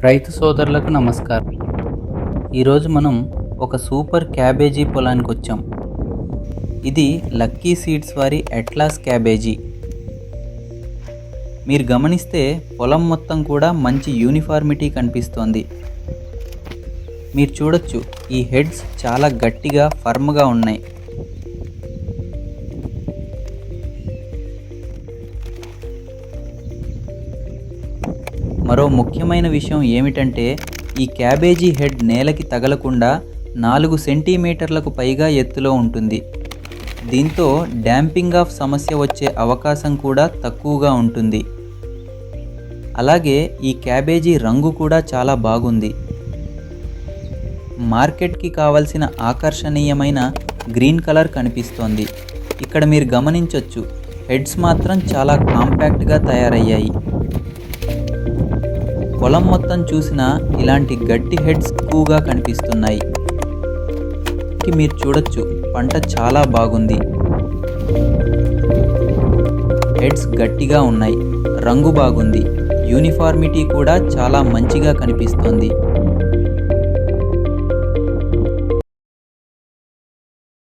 రైతు సోదరులకు నమస్కారం. ఈరోజు మనం ఒక సూపర్ క్యాబేజీ పొలానికి వచ్చాం. ఇది లక్కీ సీడ్స్ వారి అట్లాస్ క్యాబేజీ. మీరు గమనిస్తే పొలం మొత్తం కూడా మంచి యూనిఫార్మిటీ కనిపిస్తోంది. మీరు చూడొచ్చు, ఈ హెడ్స్ చాలా గట్టిగా ఫర్మ్గా ఉన్నాయి. మరో ముఖ్యమైన విషయం ఏమిటంటే, ఈ క్యాబేజీ హెడ్ నేలకి తగలకుండా 4 సెంటీమీటర్లకు పైగా ఎత్తులో ఉంటుంది. దీంతో డ్యాంపింగ్ ఆఫ్ సమస్య వచ్చే అవకాశం కూడా తక్కువగా ఉంటుంది. అలాగే ఈ క్యాబేజీ రంగు కూడా చాలా బాగుంది. మార్కెట్కి కావలసిన ఆకర్షణీయమైన గ్రీన్ కలర్ కనిపిస్తోంది. ఇక్కడ మీరు గమనించవచ్చు, హెడ్స్ మాత్రం చాలా కాంపాక్ట్గా తయారయ్యాయి. పొలం మొత్తం చూసినా ఇలాంటి గట్టి హెడ్స్ ఎక్కువగా కనిపిస్తున్నాయి. మీరు చూడొచ్చు, పంట చాలా బాగుంది. హెడ్స్ గట్టిగా ఉన్నాయి, రంగు బాగుంది, యూనిఫార్మిటీ కూడా చాలా మంచిగా కనిపిస్తోంది.